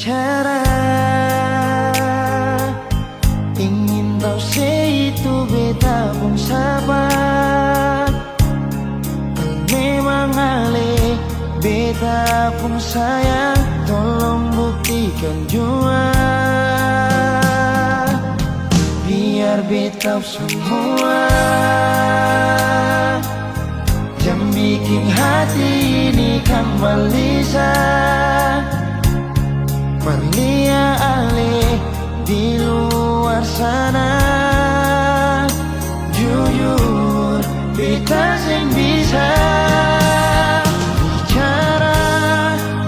bicara, ingin tahu itu beta pun sabar. Memang ale beta pun sayang, tolong buktikan jua. Biar beta semua yang bikin hati ini kembali Perlia ale di luar sana. Jujur beta sing bisa bicara,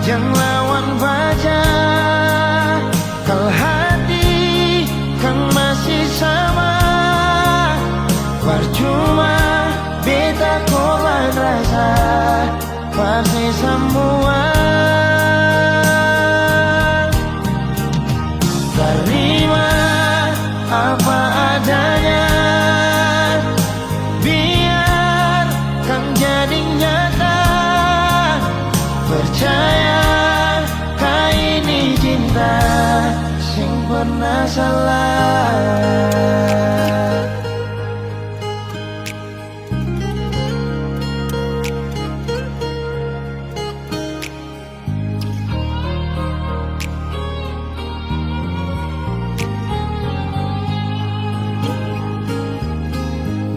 jangan lawan baca. Kalau hati kan masih sama, percuma beta korban rasa pasti semua. Terima apa adanya, biar kan jadi nyata. Percaya kau ini cinta sing pernah salah.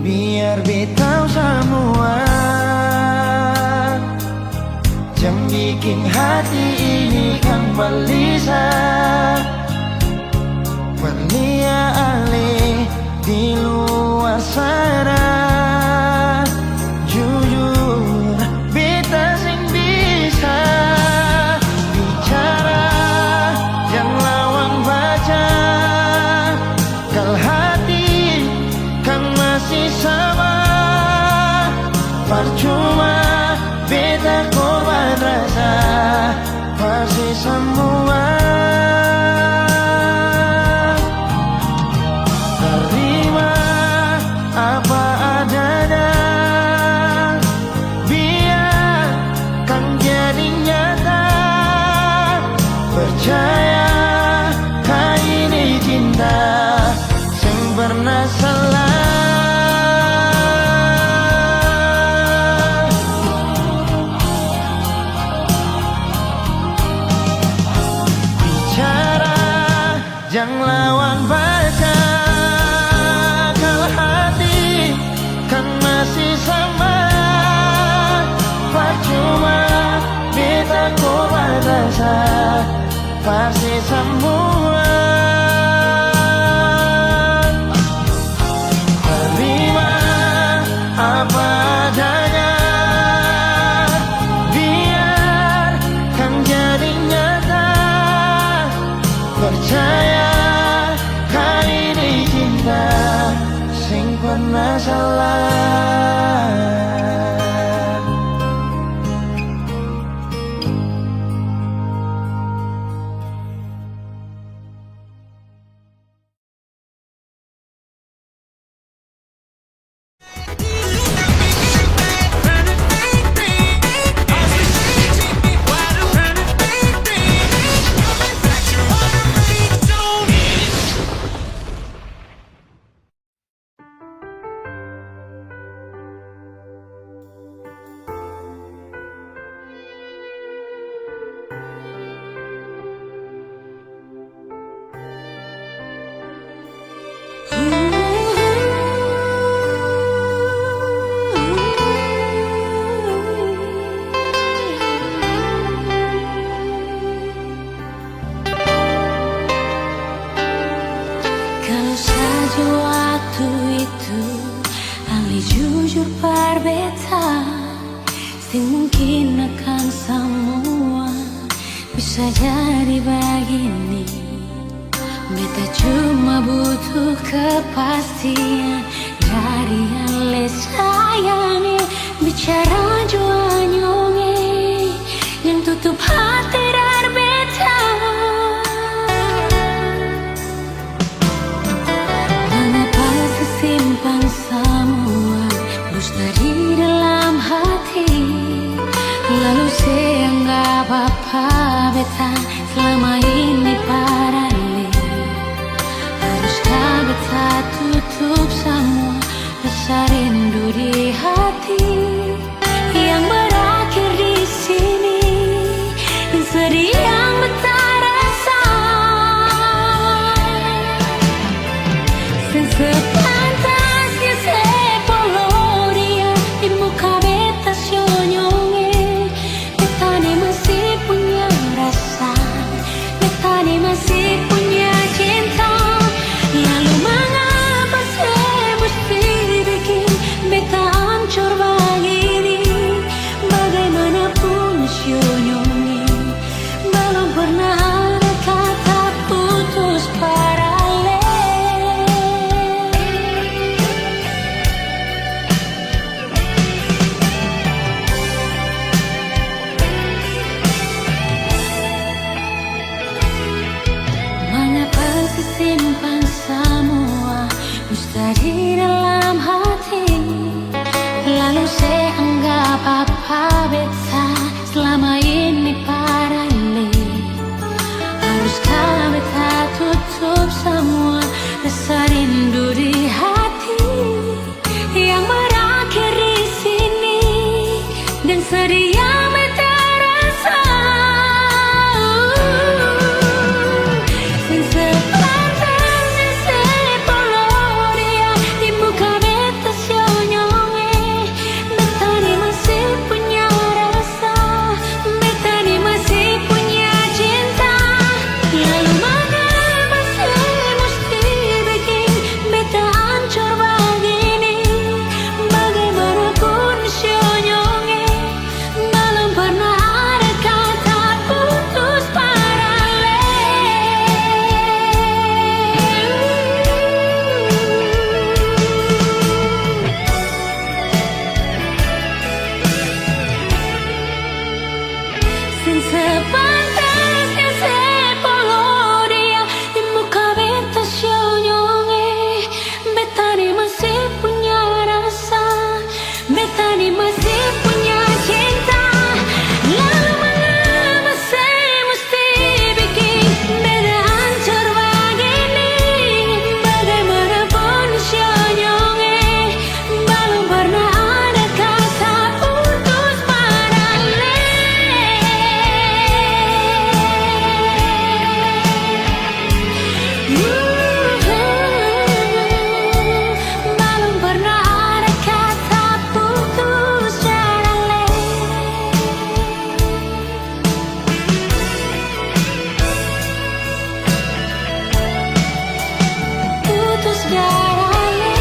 Biar beta semua yang bikin hati ini kembali Perlia ale di luar sana. Jujur beta sing bisa bicara, jangan lawan baca. Kalau hati kan masih sama, percuma beta korban rasa pasti semua. Terima apa adanya, biar kan jadi nyata. Percaya kau ini cinta sing pernah salah. Jangan lawan baca, kalau hati kan masih sama. Percuma beta korban rasa pasti semua. Terima apa adanya, biar kan jadi nyata. Percaya kau ini cinta sing pernah salah. Kalau saja waktu itu Ale jujur berbeta, sing mungkin akan semua bisa jadi begini. Beta cuma butuh kepastian dari Ale sayangi. Bicara jua nyonge yang tutup hati dari beta. Simpan semua dusta di dalam hati, lalu saya anggap apa beta selama ini paralel. Haruskah beta tutup semua rasa rindu di hati yang berakhir di sini, dan sedih yang beta rasa. Sepantasnya sepuluh dia di muka beta senyongnya. Beta ni masih punya rasa, beta ni masih punya cinta. Lalu mengapa saya mesti bikin beta hancur begini? Bagaimanapun senyongnya, belum pernah ada kata putus paralel. Mengapa simpan semua misteri dalam hati? Lalu saya anggap apa beta selama ini paralel. Haruskah beta tutup semua rasa rindu di hati yang berakhir di sini, dan sedih yang beta rasa. Sepantasnya sepuluh dia di muka beta senyongnya. Beta ni masih punya rasa, beta ni masih punya cinta. Lalu mengapa saya mesti bikin beta hancur begini? Bagaimanapun senyongnya, belum pernah ada kata putus paralel. Sepantasnya sepuluh dia di muka beta senyongnya. Beta ni masih punya rasa, beta ni masih punya cinta. Lalu mengapa saya mesti bikin beta hancur begini? Bagaimanapun senyongnya, belum pernah ada kata putus paralel. Belum pernah ada kata putus paralel. Putus paralel.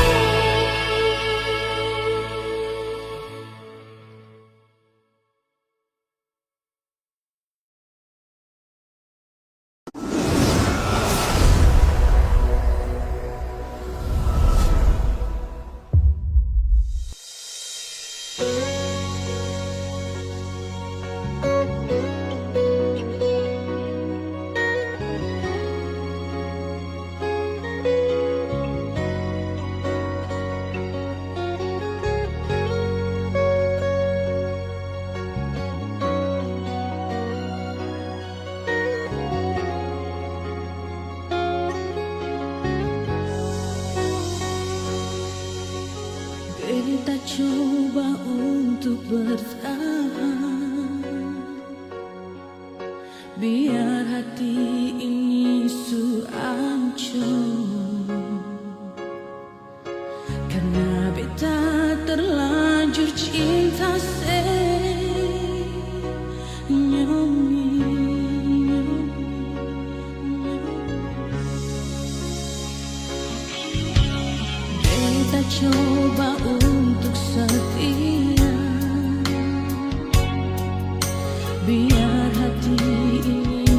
Beta coba untuk bertahan, biar hati ini hancur. Karena beta terlanjur cinta senyumnya. Beta coba untuk setia, biar hati ini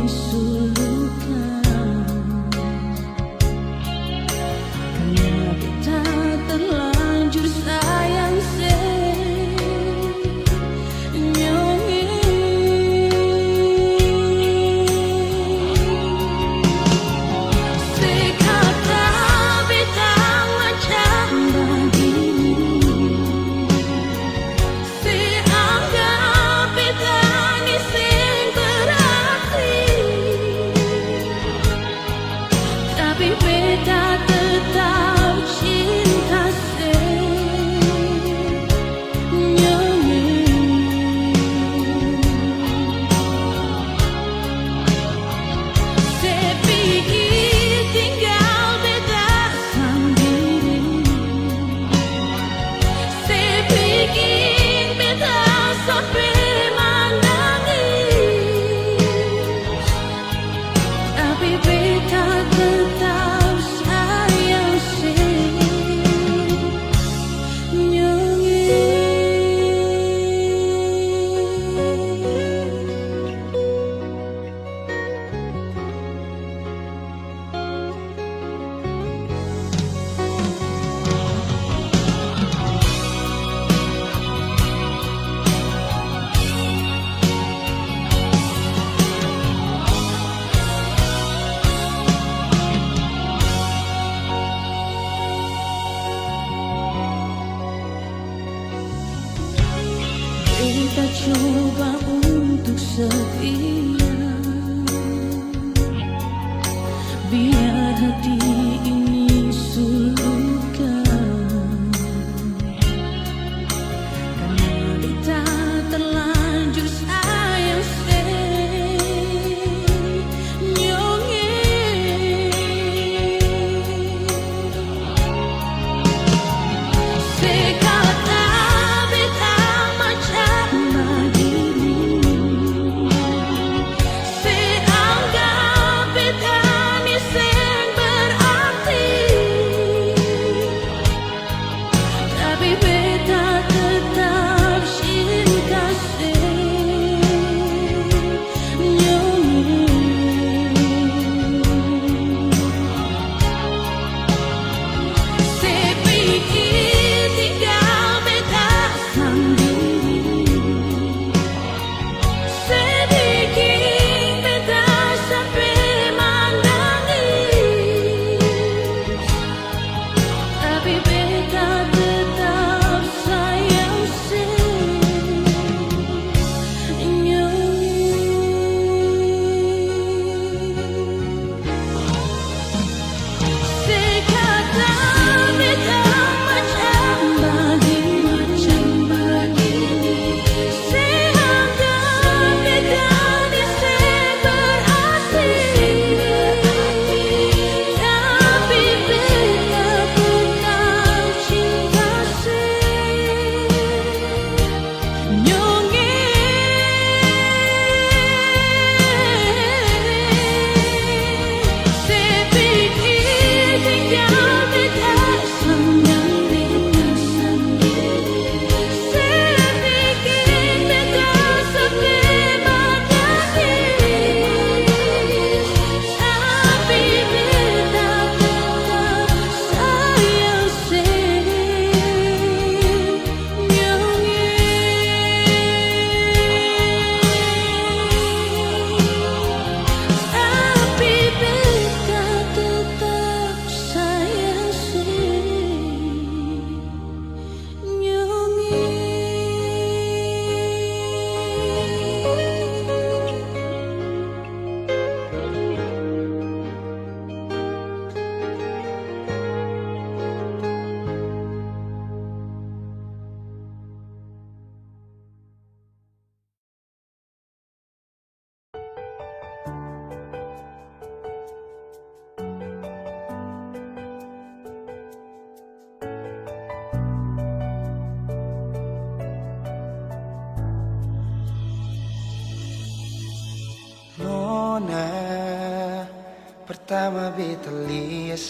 Kita coba untuk setia, biar hati ini sulukan. Karena kita terlanjur sayang senyongnya. Sekata beta macam begini, seanggap beta ni seng berarti, tapi beta tetap cinta senyongnya. Sepikir tinggal beta sendiri, sedikit beta sampai menangis, tapi beta tetap sayang senyongnya. Sekata beta macam begini, seanggap beta ni seng berarti, tapi beta tetap cinta senyongnya. Sepikir tinggal beta sendiri, sedikit beta sampai menangis, tapi beta tetap sayang senyongnya. Tapi beta tetap sayang Nona, pertama beta lihat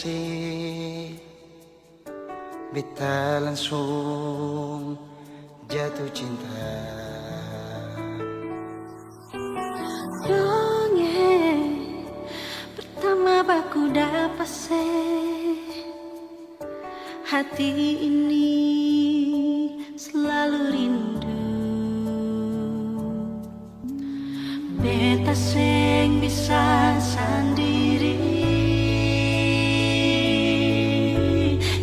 beta langsung jatuh cinta. Dongeng pertama baku dapat hati ini selalu rindu. Beta seng bisa sendiri,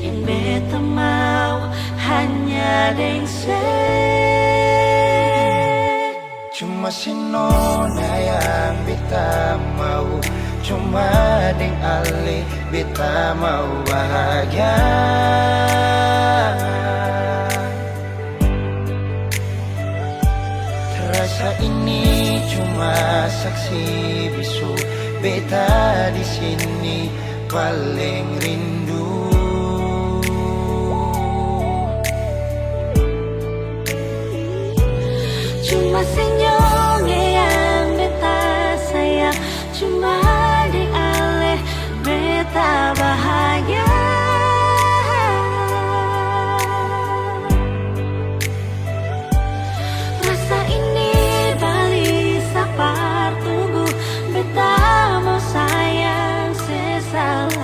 yang beta mau hanya deng Cuma si Nona yang beta mau, cuma deng Ale beta mau bahagia. Terasa ini cuma saksi bisu, beta di sini paling rindu. Cuma senyumnya yang beta sayang, cuma di Ale beta bahagia. Rasa ini balik sapar tunggu, beta mau sayang sesalah.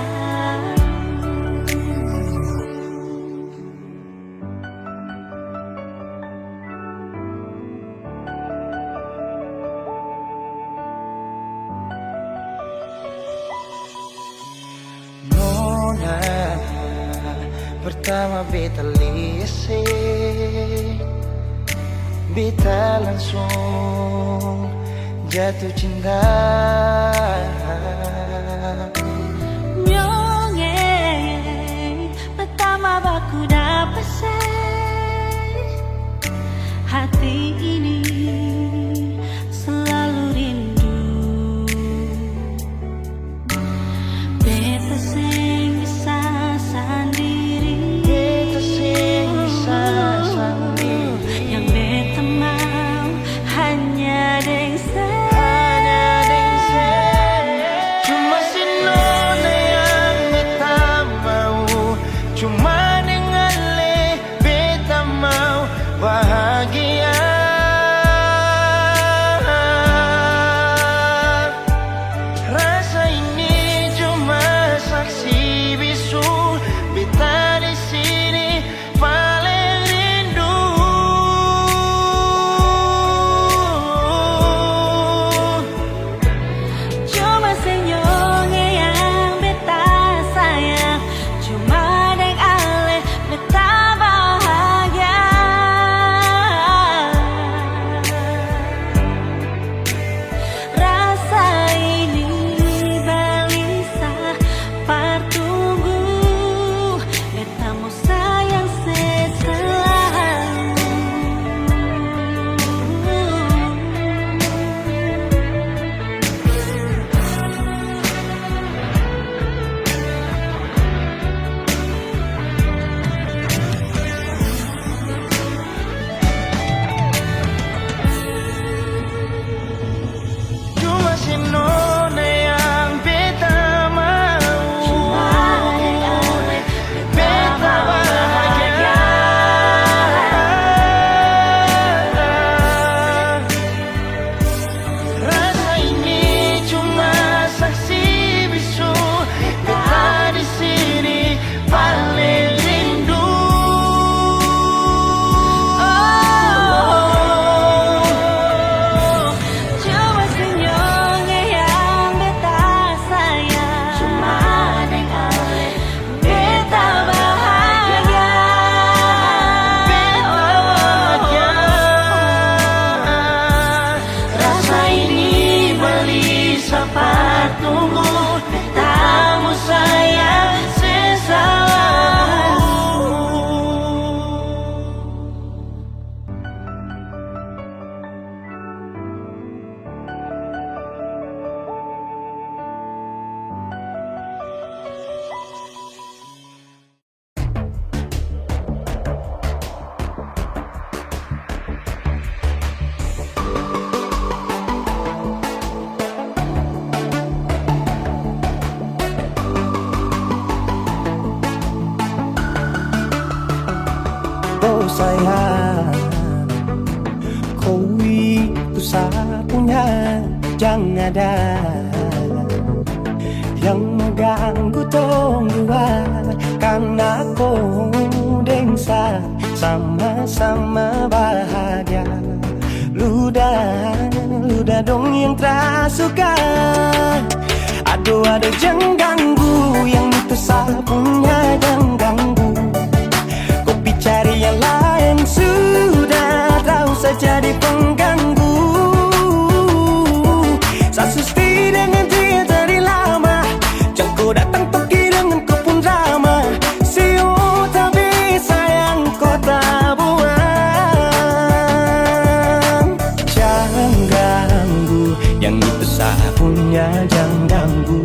Pertama beta lihat beta langsung jatuh cinta. Nyonge pertama baku dapat hati ini selalu rindu. Beta sing bisa sendiri, Beta sing bisa sendiri. yang beta mau hanya deng Hanya deng cuma si nona yang beta mau, cuma dengan le beta mau bahagia. Rasa ini cuma saksi bisu, beta di sini paling rindu. cuma senyumnya yang beta sayang, cuma deng ale beta bahagia. Rasa ini balisa partunggu, beta mau sayang Cuma si nona yang beta mau, beta bahagia. Rasa ini cuma saksi bisu, beta di sini paling rindu. cuma senyumnya yang beta sayang, cuma deng ale beta bahagia. Rasa ini balisa patunggu, betamu sayang selalu. Oh sayang, kau itu satunya yang ada, yang mengganggu tong dua. Karena kau dengsa sama-sama bahagia. Ludah dong yang terasuka. Aduh jangan ganggu, yang itu sapunya jangan ganggu. Kopi cari yang lain sudah, tak usah jadi pengganggu. Saya susti dengan dia dari lama, jangan kau datang pergi dengan kau pun drama. Siu tapi sayang kau tak buang. Jangan ganggu, yang itu sapunya jangan ganggu.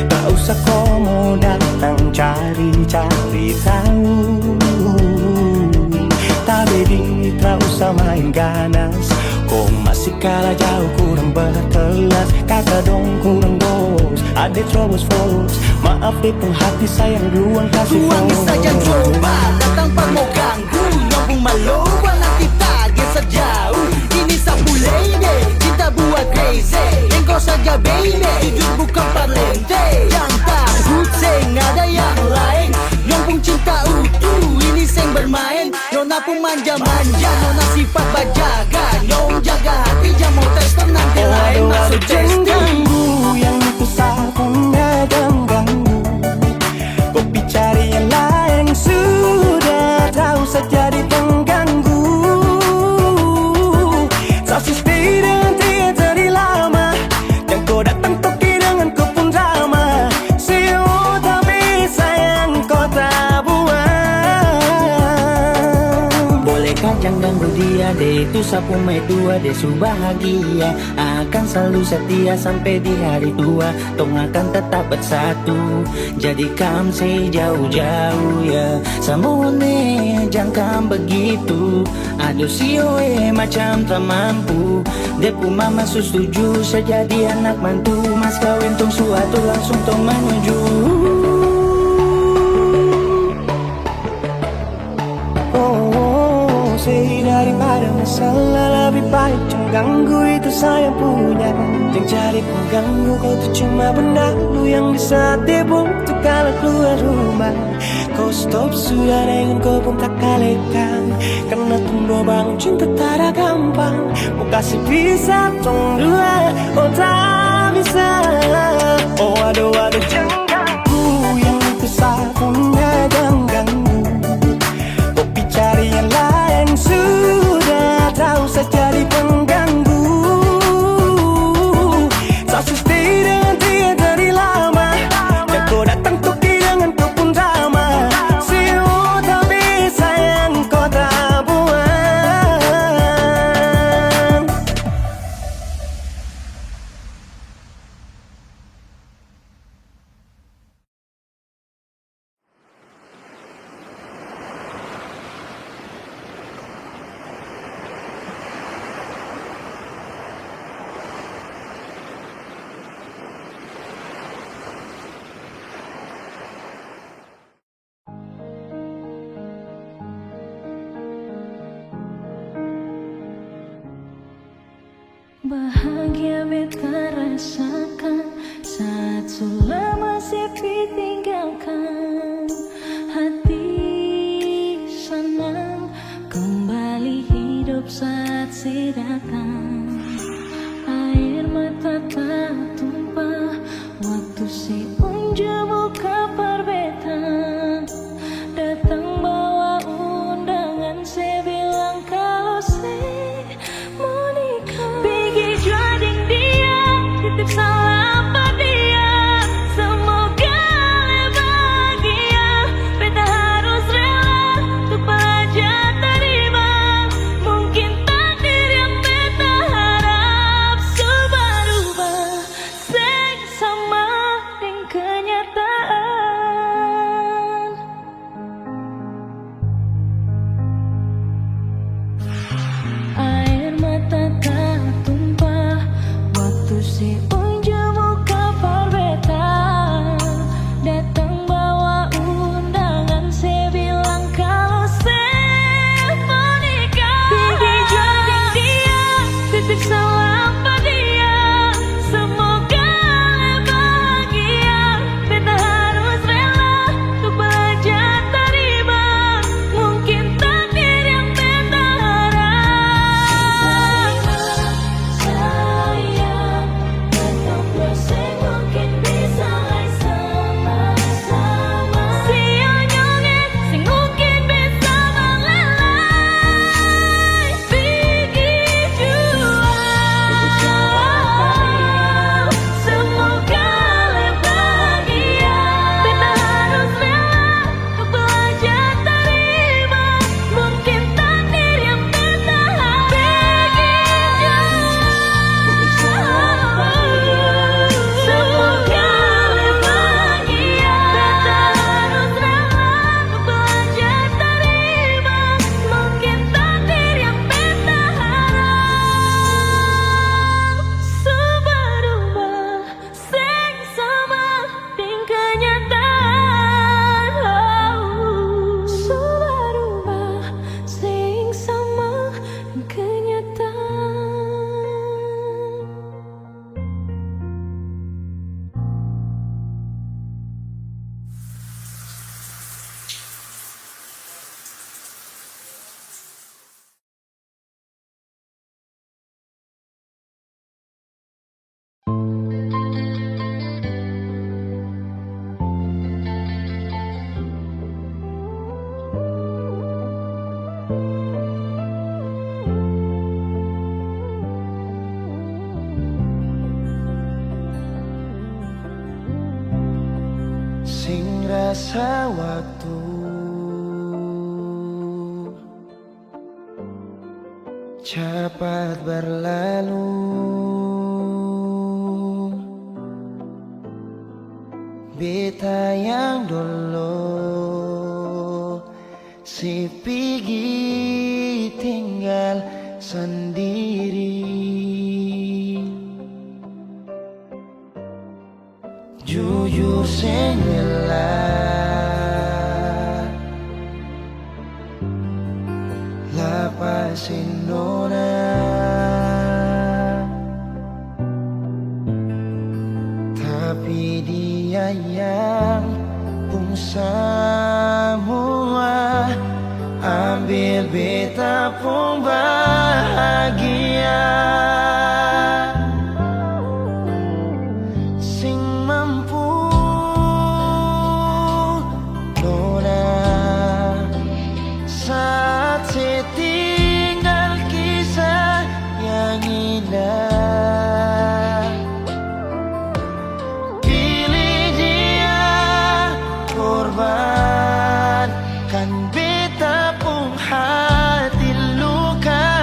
Tak usah kau mau datang cari-cari tahu. Tapi tak usah main ganas, kau masih kalah jauh, kurang berkelas. Kakak dong kurang dos, adik terobos fokus. Maaf di hati sayang ruang kasih Kuangi saja coba, datang pak mau ganggu. Nyambung maloba nanti target sejauh. Ini sapu lady, cinta buat crazy. Engkau saja baby, jujur bukan parlente. Yang takut seng ada yang lain. Nyambung cinta utuh, ini seng bermain. Nona pun manja-manja, nona sifat bajaga. Nyong jaga hati, jamu tes nanti lain masuk jangan testing. ganggu, yang itu sapunya jangan ganggu. Kopi cari yang lain sudah, tak usah jadi pengganggu. de itu sapu mai tua de su bahagia. Akan selalu setia sampai di hari tua. Tong akan tetap bersatu. Jadikan sejauh-jauh ya. Samone jangan begitu. Aduh sioe macam tak mampu. Depu mama setuju saya jadi anak mantu. Mas kawin tong suatu langsung tong menuju. Daripada masalah lebih baik jangan ganggu itu saya punya. Yang cari pengganggu kau tuh cuma benda lu yang bisa tipu tuh kalau keluar rumah. Kau stop sudah dengan kau pun tak kalekan. Karena tunggu bangun cinta tak ada gampang. Mau kasih bisa tong dua oh tak bisa. Oh aduh jangan ganggu yang itu satunya jangan ganggu. Kopi cari yang lain sudah tahu saya jadi pengganggu. Tak stay dengan dia dari lama. Dan kau datang tuh dengan kau pun drama. Siu tak bisa yang kau tak buang. Bahagia beta rasakan saat selama sepi tinggalkan. Hati senang kembali hidup saat si datang. Air mata tak tumpah waktu si unjuk buka perbetan. Datang bawa undangan, saya bilang kalau saya mau nikah. Pergi juading dia, titip salam pada dia. Semoga bahagia, beta harus rela untuk belajar terima. Mungkin takdir yang beta harap berubah sama dengan kenyataan. Air mata tak tumpah waktu si unjuk buka perbetan. Datang bawa undangan, saya bilang kalau saya mau nikah. Pergi jualin dia, titip salam pada dia. Semoga bahagia, beta harus rela untuk belajar terima. Mungkin takdir yang beta harap. Sayang, betul proses mungkin bisa sama-sama. Sionyongnya sing mungkin bisa melelai. Pergi jual, semoga bahagia. Beta harus rela untuk belajar terima. Mungkin takdir yang beta harap. Pergi jual, semoga bahagia. Beta harus rela untuk belajar terima. Mungkin takdir yang beta harap berubah sing sama dengan kenyataan. Berubah sing sama dengan kenyataan. Sing rasa waktu cepat berlalu. Beta yang dulu si pergi tinggal sendiri. Jujur sengela lapasin nona, tapi dia yang pun semua ambil beta pun bahagia. Sing mampu nona saat setinggal kisah yang indah. Pilih dia korbankan beta pun hati luka.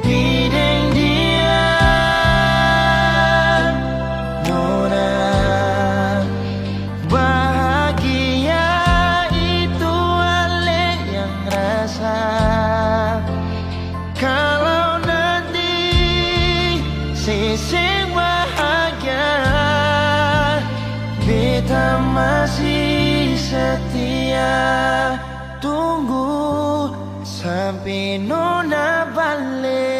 Bideng dia nona bahagia itu ale yang rasa. Kalau nanti seseng bahagia, beta masih setia tunggu sampai nona balik.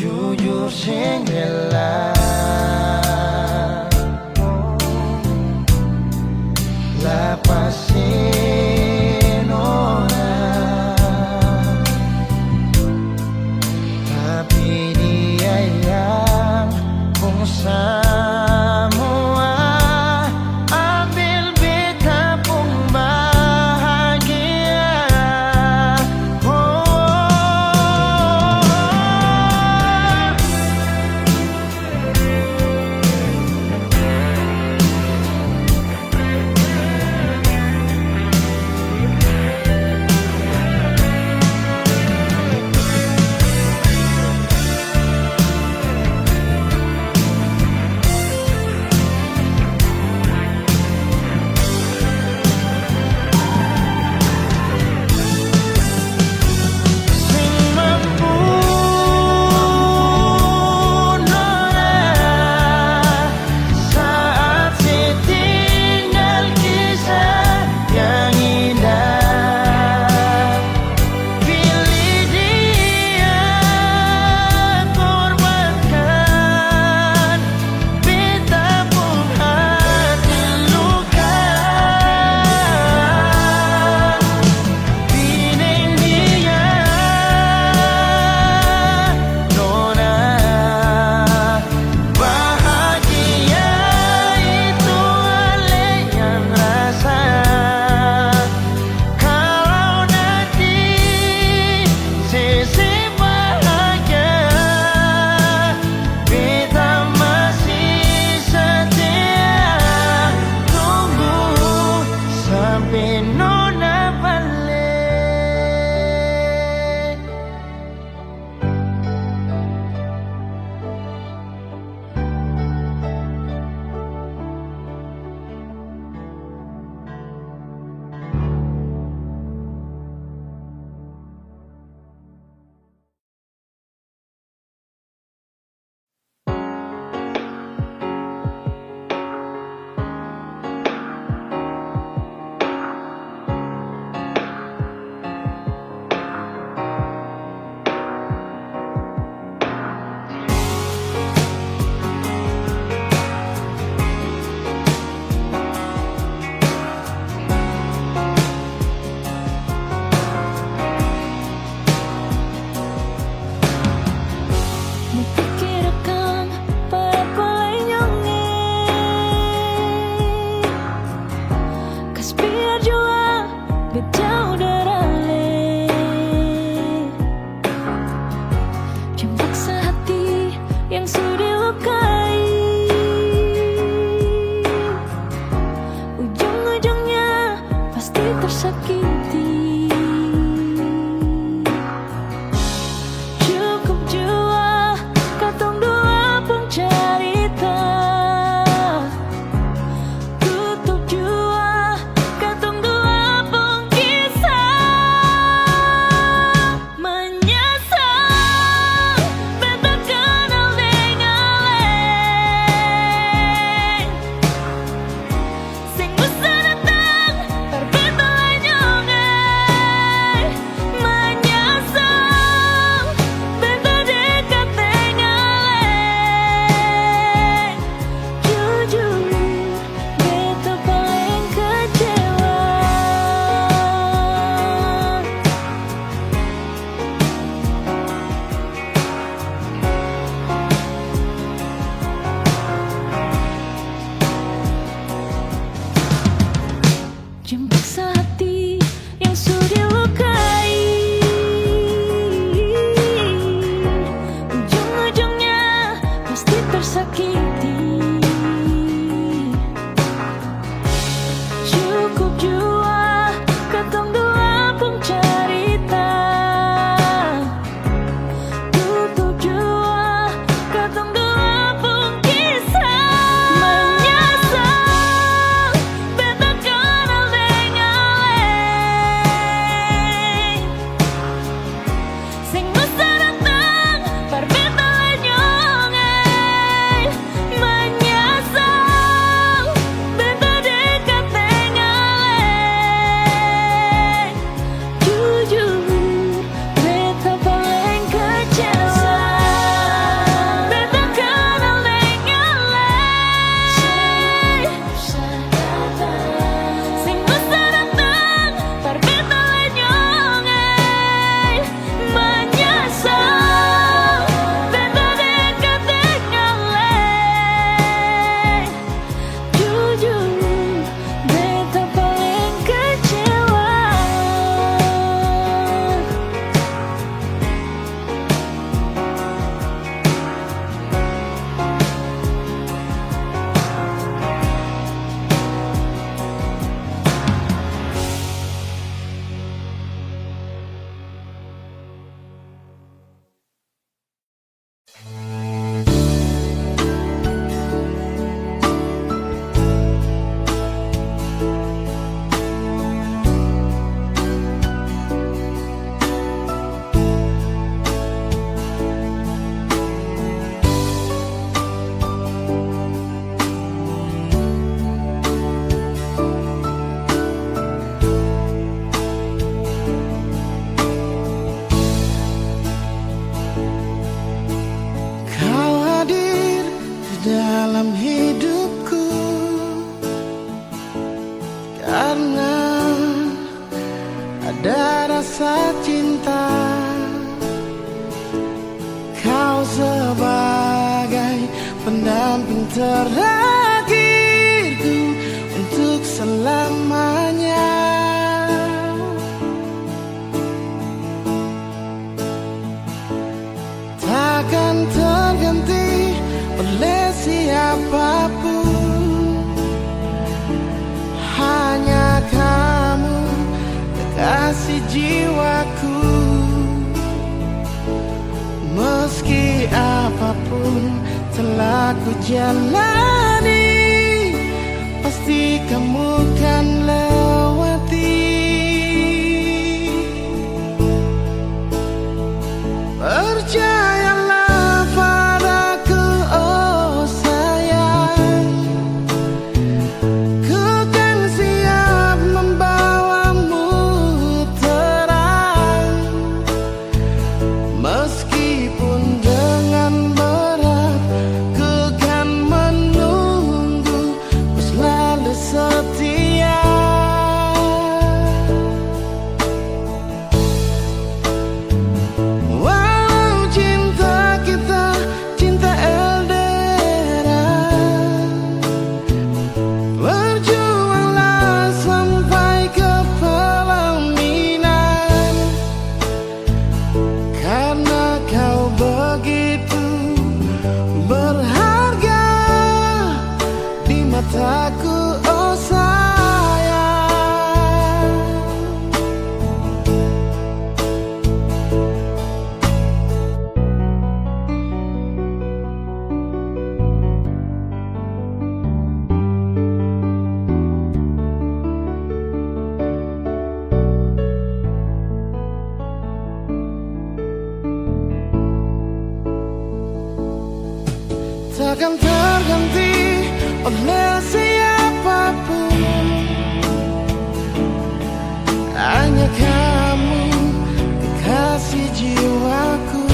Jujur sengela lapasin nona, tapi dia yang pun semua ambil beta pun bahagia. Oh, terakhirku untuk selamanya. Takkan terganti oleh siapapun, hanya kamu kekasih jiwaku. Meski apapun telah ku jalani, pasti kamu kan lewati. Percayalah padaku, oh sayang, ku kan siap membawamu terang. Meskipun dengan berat, ku kan menunggu, ku selalu setia. Walau cinta kita cinta LDR, berjuanglah sampai ke pelaminan. Karena kau begitu berharga di mataku, oh sayang. Takkan terganti oleh siapapun, hanya kamu kekasih jiwaku.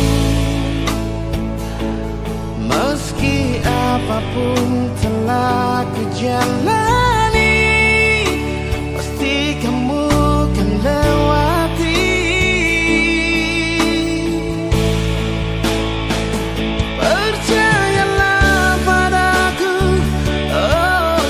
Meski apapun telah ku jalani, pasti kamu kan lewati. Percayalah padaku, oh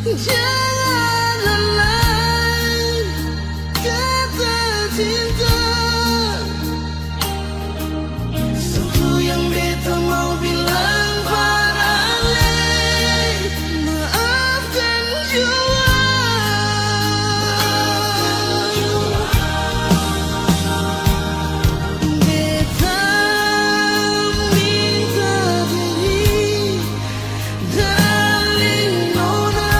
Jangan lalai kata cinta. Satu yang beta mau bilang padahal, maafkan jua. Beta minta diri, darling Nona.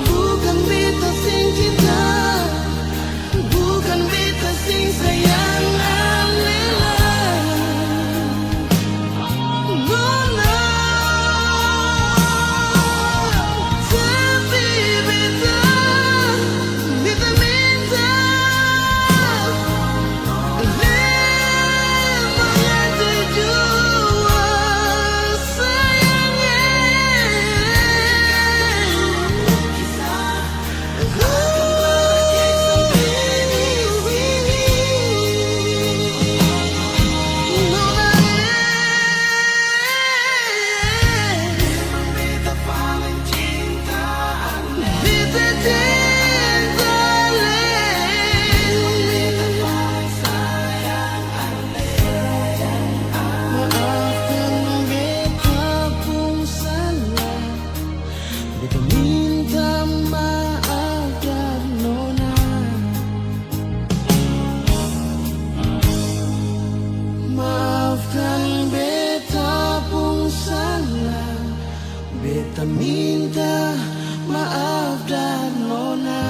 Bukan beta sing cinta, bukan beta sing sayang Alila. Nona, tapi beta minta mengerti jua sayangnya. Beta minta maaf dan Nona. Maafkan beta pun salah. Beta minta maaf dan Nona.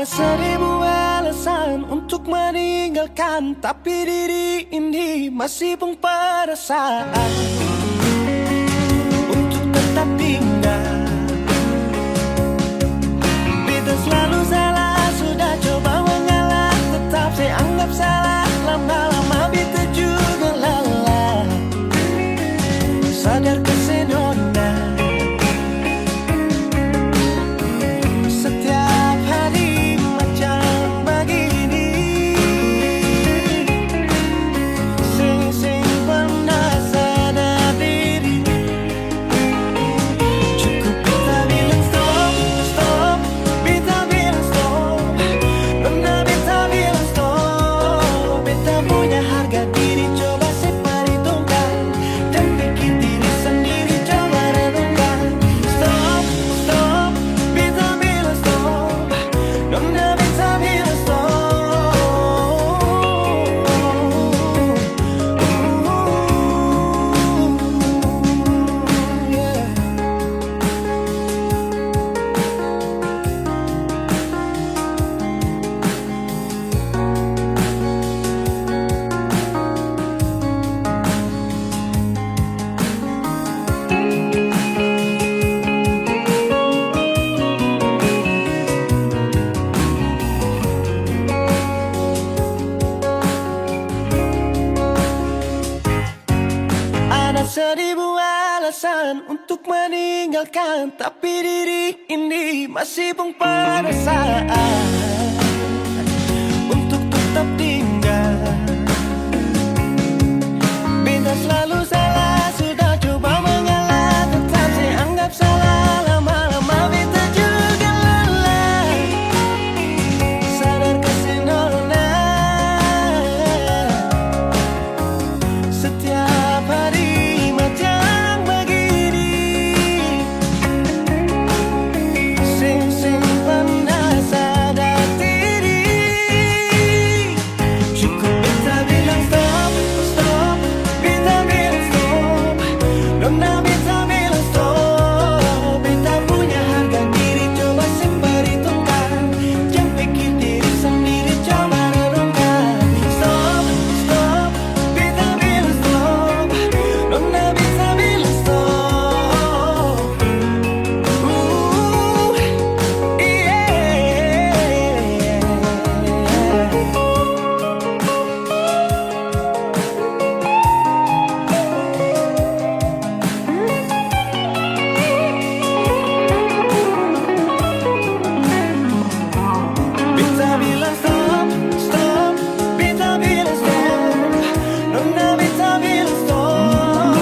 Ada seribu alasan untuk meninggalkan, tapi diri ini masih pun perasaan untuk tetap tinggal. Beta selalu salah, sudah coba mengalah, tetap saya anggap salah. Lama-lama beta juga lelah. Sadar kesenona, setiap hari macam begini. Sing pernah sadar diri. Cukup beta bilang stop, stop. Beta bilang stop. Nona beta bilang stop. Beta punya harga diri, coba seperhitungkan. Dan bikin diri sendiri, coba renungkan. Stop, stop. Beta bilang stop. Nona beta bilang stop. Yeah. Ada seribu alasan untuk meninggalkan, tapi diri ini masih pun perasaan untuk tetap tinggal. Beta selalu salah, sudah coba mengalah, tetap saya anggap salah. Lama-lama beta juga lelah. Sadar kesenona, setiap hari macam begini. Sing pernah sadar diri. Cukup beta bilang stop, stop. Beta bilang stop. Nona beta bilang stop. Beta punya harga diri, coba seperhitungkan. Jangan pikir diri sendiri, coba renungkan. Stop, stop. Beta bilang stop. Nona beta bilang stop. Beta bilang stop, stop. Beta bilang stop. Nona beta bilang stop.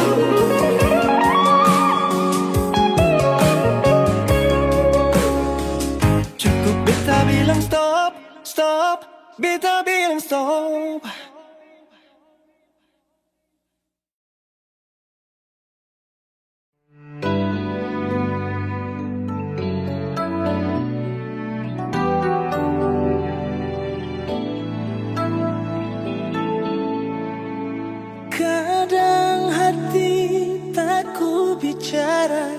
Cukup beta bilang stop, stop. Beta bilang stop. Kadang hati tak ku bicara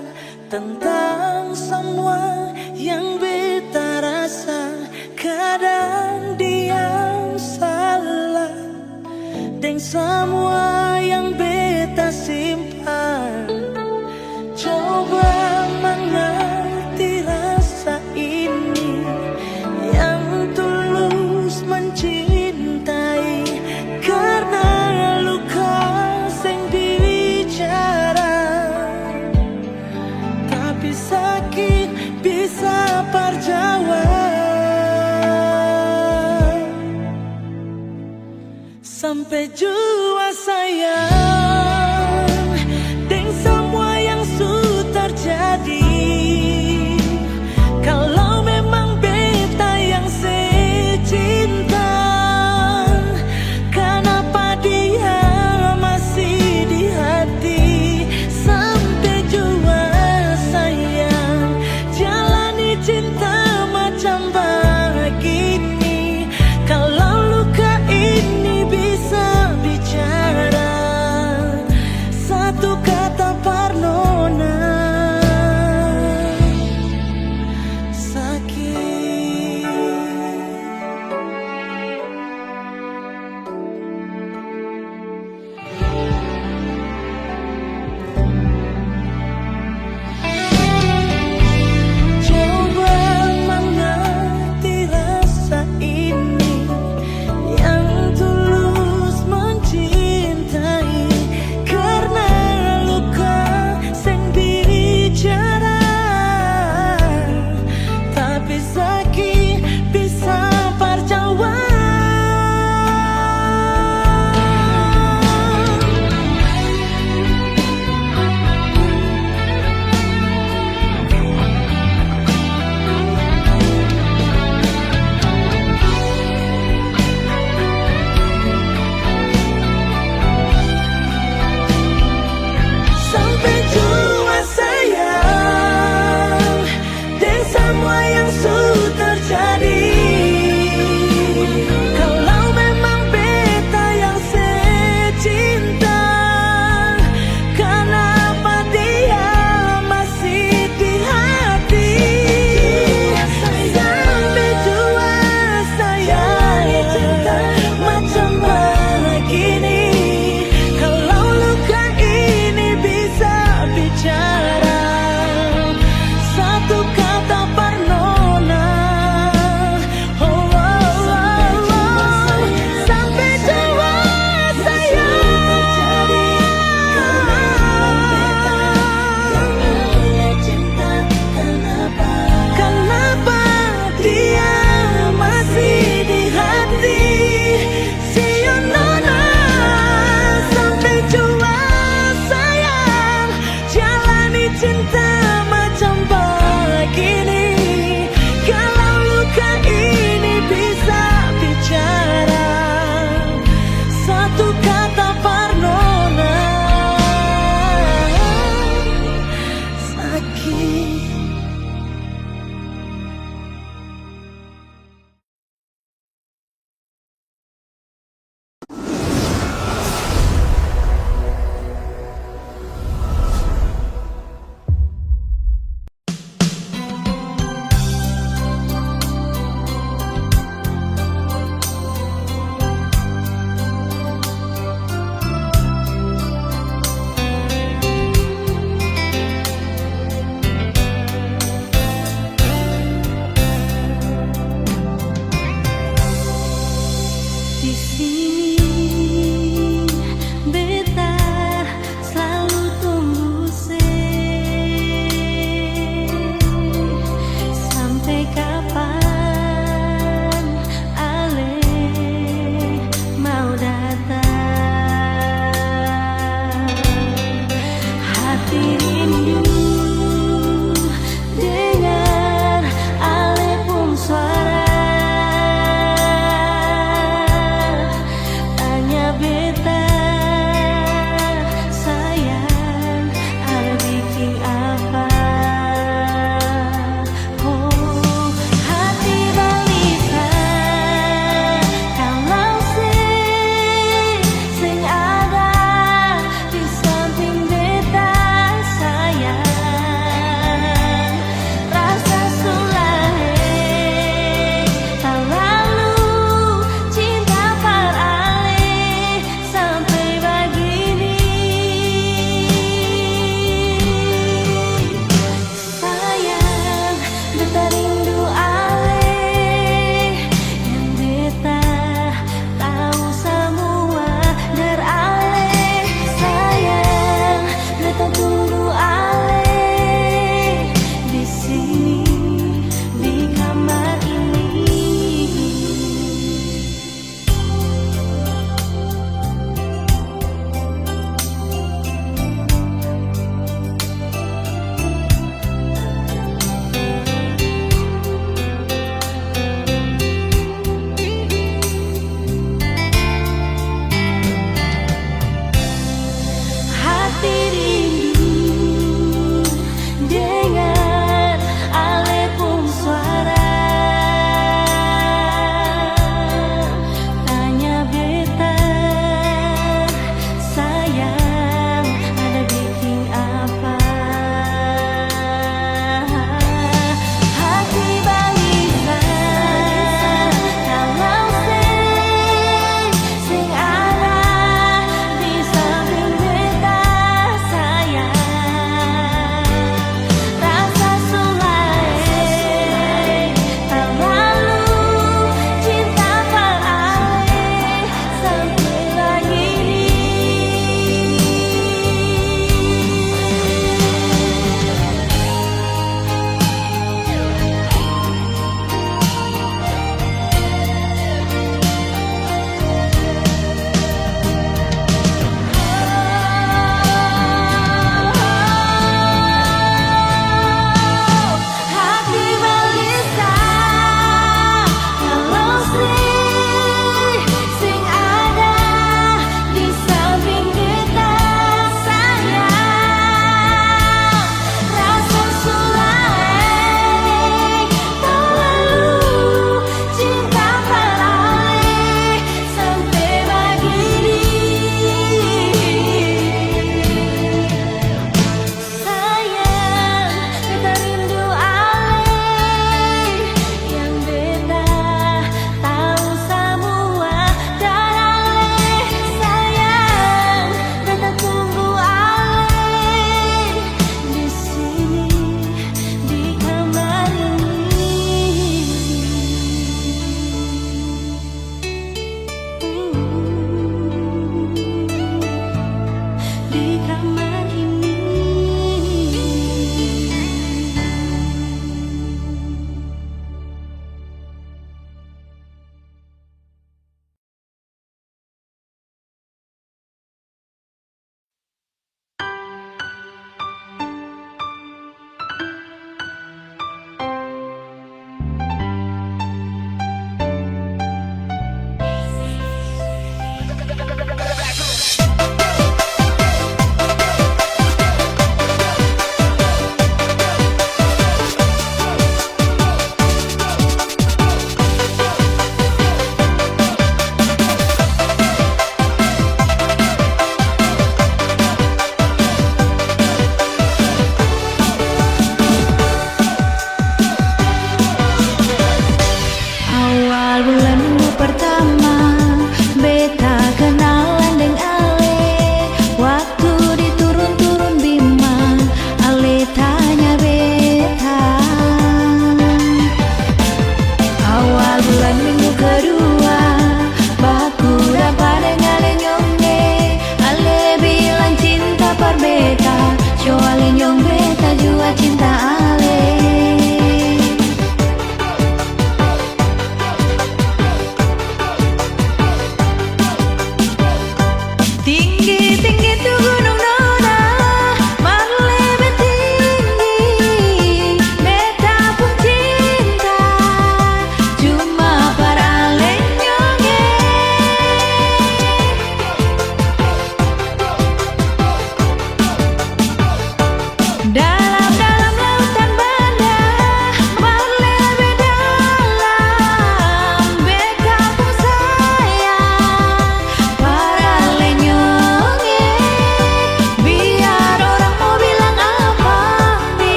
tentang semua yang beta rasa. Kadang diam salah dan semua yang beta simpan. Coba mengerti rasa ini yang tulus mencintai, karena luka sing bicara, tapi sakit bisa perjalanan sampai jua sayang.